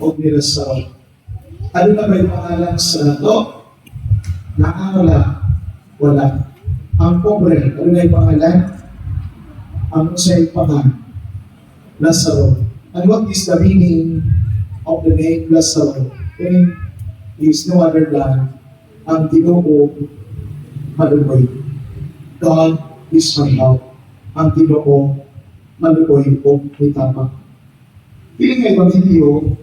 o nirasaw. Ano na ba yung pangalan sa nato? Nakawala. Wala. Ang pobre, ano na yung pangalan? Ang sa pangalan? Lazaro. And what is the meaning of the name Lazaro? Meaning is no other than ang Ginoo maluboy. God is my help. Ang Ginoo maluboy o mitama. Piling nga Ebanghelyo,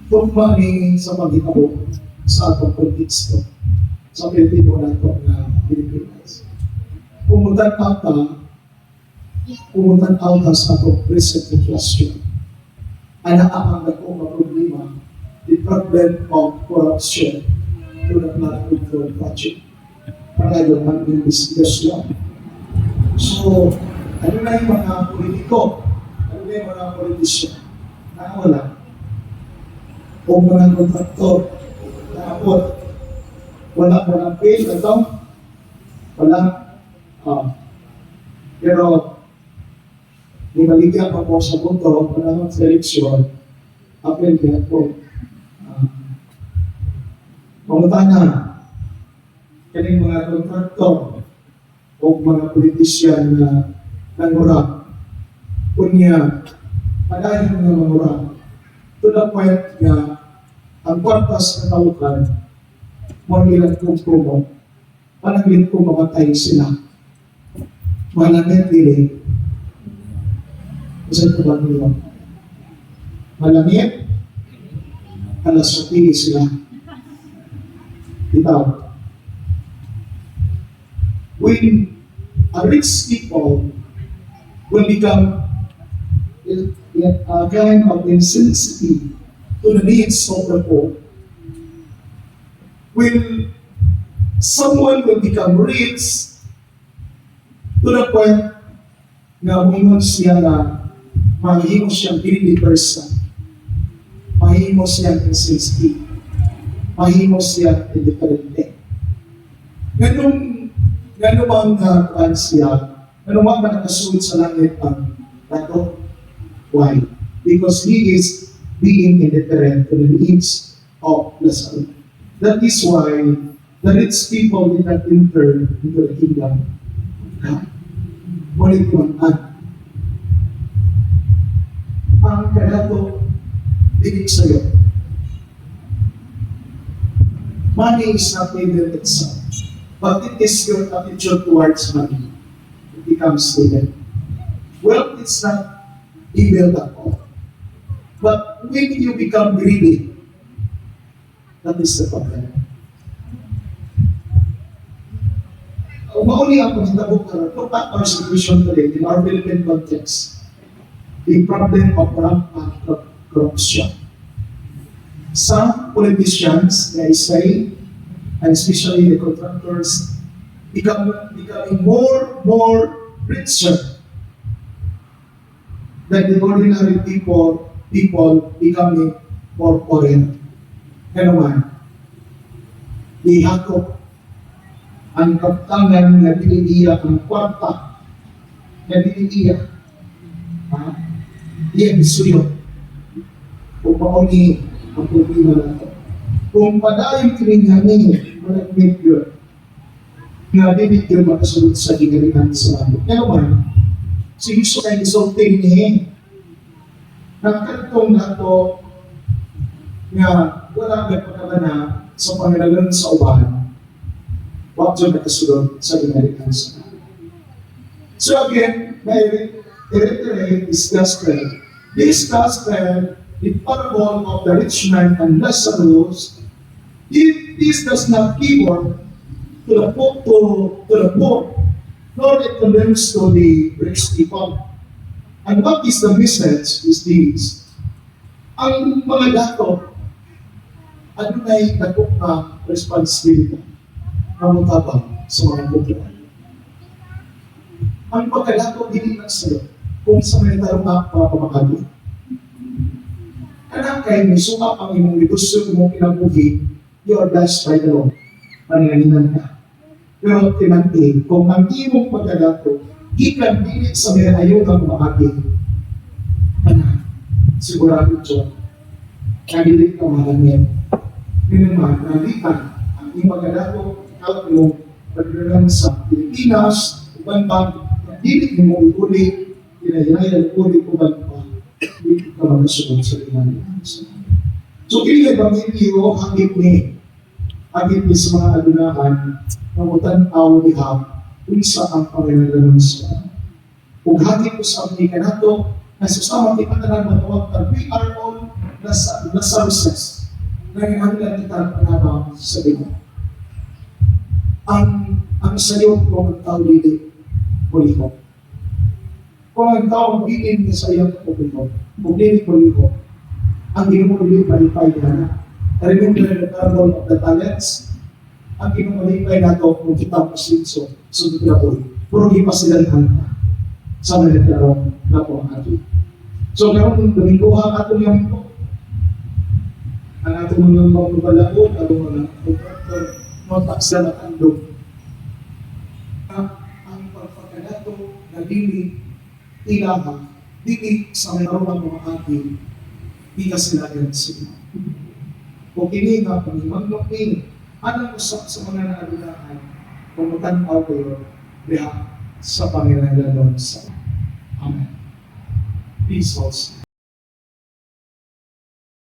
tumani sa pagkitabo sa atong konteksto sa Pilipino na ito na Pilipinas. Pumuntan ata sa atong present inflation. Ang akong problema, the problem of corruption to the flood control project. Para yun ang investigasyon. So, ano na yung mga politiko? Ano na yung mga politisyan? Nakawala. O mga kontraktor, nakapot. Walang pay, ito. Walang, pero, nibaligyan pa po sa punto, walang seleksyon, apel kaya po. Pangutana, kaning mga kontraktor, o mga politisyan na nangurap, kunya, padayon nga mangurap, to the point na ang kwartas na tautan, mangilan kong promo, panaglit kong mamatay sila. Malangit dili. Kasi ito ba nila? Malangit, alas pili sila. Itaw. When a rich people will become a kind of insensitive to the needs of the poor, when someone will become rich to the point na umingon siya na mahimo siyang greedy person, mahimo siyang insensitive, mahimo siyang indifferente. Ganun bang nakuhaan siya, ganun bang nakasulit sa langit ang nato? Why? Because he is being indifferent to the needs of the soul. That is why the rich people did not enter into the kingdom of God. Ngunit tumangan. Ang kanato, dinig sa'yo. Money is not evil itself, but it is your attitude towards money. It becomes evil. Wealth is not evil at all. But when you become greedy, that is the problem. Mauli ang pagkitabok na look at our situation today in our Philippine context. The problem of rampant corruption. Some politicians, they say, and especially the contractors, becoming more richer than the ordinary people becoming more poor. Kaya naman, ihakot ang kaptangan na dinidiya ang kwarta na dinidiya. Iyan isuyo. Kung pauni ang problema na ito. Kung padayon kininghanin, malagmit yun, na dibig yun makasunod sa ginalihan sa langit. Kaya naman, si Iso ay isulting niya. Nagkantong na ito nga wala may pagkabana sa pangalalan sa ubahan. Huwag dyan nakasunod sa ginalihan sa langit. So again, may reiterate this gospel. This gospel, the parable of the rich man and Lazarus, this does not keyboard to the poor, nor it condemns to the rich people. And what is the message is this? Ang mga dato, ano na'y dakok na responsibility na mutabang sa mga popular. Ang pagkadato, hindi na sa'yo kung sa may tarong na papamakali. Kanang kayo may sumap ang imong negosyo, imong kinabuhi, you are blessed by the Lord. Maninganinan ka. Pero tinantin, kung ang imong pagkadato, ikan dili sa may ayun ang kumahagi. Sigurado ito, Nadilit ka malamit. Yun naman, nalitan ang imagadato ikaw yung pagdalang sa Pilipinas, uban pa, nadilit mo ulit, pinahinayan ulit uban pa, hindi ka magasunod sa iman. So, kini nga Ebanghelyo, hangit ni sa mga adunahan, ng utanaw ni Hab, unsa ang panginalaman sa ug hangit ko sa Amerika nato, na susama di patanan matawag na we are all Lazarus. Nangihanglan kita ang panabang sa Diyos. Ang sayo kung ang tao dili, puliho. Kung ang tao bilin sa iyong puliho, kung dili puliho, ang ginumulili palipay na. Remember the parable of the talents? Ang ginumulipay na ito kung kita pasinso, sunod na po. Puro di pa sila hanta sa mga nagkaroon na po ang ato. So, karoon, lumingkuha ka ito yung po. Ang ato mga magbabalakot, ang mga notak sa matandog. Ang pagpagkanato na dili ilaha, dili sa mayroon ng mga ating, di ka sila yan sila. O kini nga, pangimagnog ni, anong usap sa mga naadunahan, kung matanaw kayo, diha sa Panginoon sa Amen. Peace also.